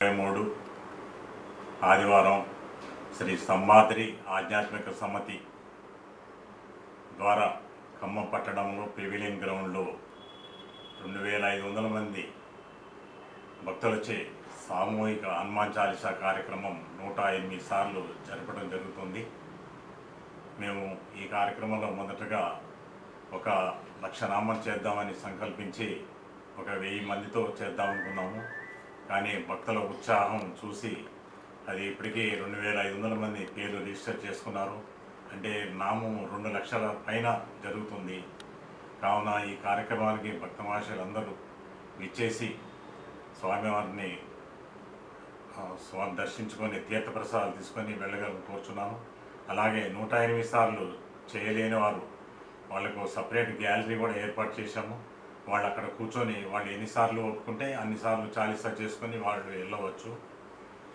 23 ఆదివారం శ్రీ సంబాద్రి ఆధ్యాత్మిక సమితి ద్వారా ఖమ్మం పట్టణంలో పెవిలియన్ గ్రౌండ్లో 2500 మంది భక్తులచే సామూహిక హనుమాన్ చాలీసా కార్యక్రమం 108 సార్లు జరపడం జరుగుతుంది. మేము ఈ కార్యక్రమంలో మొదటగా 1,00,000 నామం చేద్దామని సంకల్పించి 1000 మందితో చేద్దామనుకున్నాము. కానీ భక్తుల ఉత్సాహం చూసి అది ఇప్పటికీ 2500 మంది పేర్లు రిజిస్టర్ చేసుకున్నారు. అంటే నామం 2 లక్షల పైన జరుగుతుంది. కావున ఈ కార్యక్రమానికి భక్త మహాశయులందరూ విచ్చేసి స్వామివారిని దర్శించుకొని తీర్థప్రసాదాలు తీసుకొని వెళ్ళగలని కోరుచున్నాను. అలాగే 108 సార్లు చేయలేని వారు వాళ్ళకు సపరేట్ గ్యాలరీ కూడా ఏర్పాటు చేశాము. వాళ్ళు అక్కడ కూర్చొని వాళ్ళు ఎన్నిసార్లు ఒప్పుకుంటే అన్నిసార్లు చాలీసా చేసుకొని వాళ్ళు వెళ్ళవచ్చు.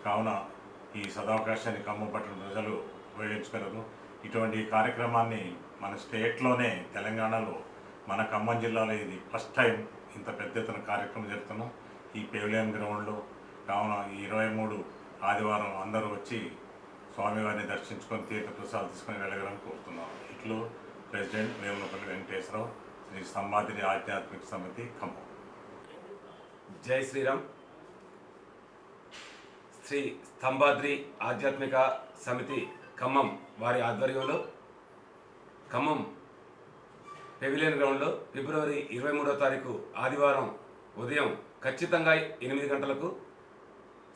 కావున ఈ సదవకాశాన్ని ఖమ్మం పట్టణ ప్రజలు ఉపయోగించుకోగలరు. ఇటువంటి కార్యక్రమాన్ని మన స్టేట్లోనే తెలంగాణలో మన ఖమ్మం జిల్లాలో ఇది ఫస్ట్ టైం ఇంత పెద్ద ఎత్తున కార్యక్రమం జరుగుతున్నాం ఈ పెవిలియన్ గ్రౌండ్లో. కావున ఈ 23 ఆదివారం అందరూ వచ్చి స్వామివారిని దర్శించుకొని తీర్థప్రసాదాలు తీసుకొని వెళ్ళగలని కోరుతున్నాం. ఇట్లు ప్రెసిడెంట్ వేములపల్లి వెంకటేశ్వరరావు, శ్రీ సంబాద్రి ఆధ్యాత్మిక సమితి ఖమ్మం. జై శ్రీరామ్. శ్రీ సంబాద్రి ఆధ్యాత్మిక సమితి ఖమ్మం వారి ఆధ్వర్యంలో ఖమ్మం పెవిలియన్ గ్రౌండ్లో ఫిబ్రవరి 23వ తారీఖు ఆదివారం ఉదయం ఖచ్చితంగా 8 గంటలకు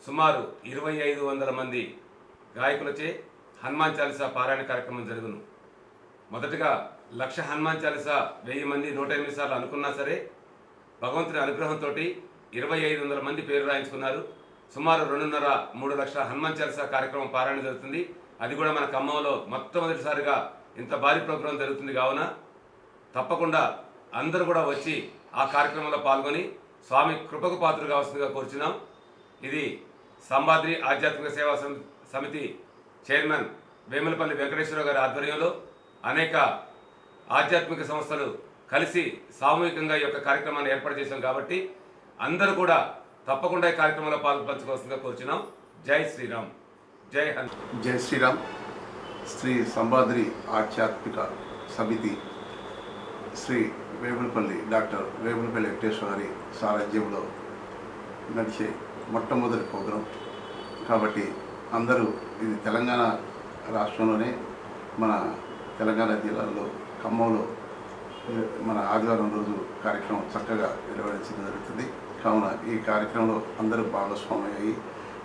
సుమారు 2500 మంది గాయకులచే హనుమాన్ చాలీసా పారాయణ కార్యక్రమం జరుగును. మొదటగా 1,00,000 హనుమాన్ చాలీసా 1000 మంది 108 సార్లు అనుకున్నా సరే భగవంతుని అనుగ్రహంతో 2500 మంది పేరు రాయించుకున్నారు. సుమారు 2.5-3 లక్షల హనుమాన్ చాలీసా కార్యక్రమం పారాయణ జరుగుతుంది. అది కూడా మన ఖమ్మంలో మొట్టమొదటిసారిగా ఇంత భారీ ప్రోగ్రాం జరుగుతుంది. కావున తప్పకుండా అందరూ కూడా వచ్చి ఆ కార్యక్రమంలో పాల్గొని స్వామి కృపకు పాత్రలు కావాల్సిందిగా కోరుచున్నాం. ఇది సంబాద్రి ఆధ్యాత్మిక సేవా సమితి చైర్మన్ వేములపల్లి వెంకటేశ్వరరావు గారి ఆధ్వర్యంలో అనేక ఆధ్యాత్మిక సంస్థలు కలిసి సామూహికంగా ఈ యొక్క కార్యక్రమాన్ని ఏర్పాటు చేశాం. కాబట్టి అందరూ కూడా తప్పకుండా ఈ కార్యక్రమంలో పాల్పంచుకోవాల్సిందిగా కోరుచున్నాం. జై శ్రీరామ్. జై హనుమాన్. జై శ్రీరామ్. శ్రీ సంబాద్రి ఆధ్యాత్మిక సమితి శ్రీ డాక్టర్ వేములపల్లి వెంకటేశ్వర గారి సారథ్యంలో నడిచే మొట్టమొదటి ప్రోగ్రాం కాబట్టి అందరూ ఇది తెలంగాణ రాష్ట్రంలోనే మన తెలంగాణ జిల్లాలో ఖమ్మంలో మన ఆదివారం రోజు కార్యక్రమం చక్కగా నిర్వహించడం జరుగుతుంది. కావున ఈ కార్యక్రమంలో అందరూ భాగస్వామి అయ్యి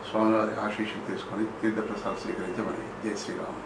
స్వామివారి ఆశీస్సులు తీసుకొని తీర్థప్రసాదం స్వీకరించమని. జై శ్రీరామ్.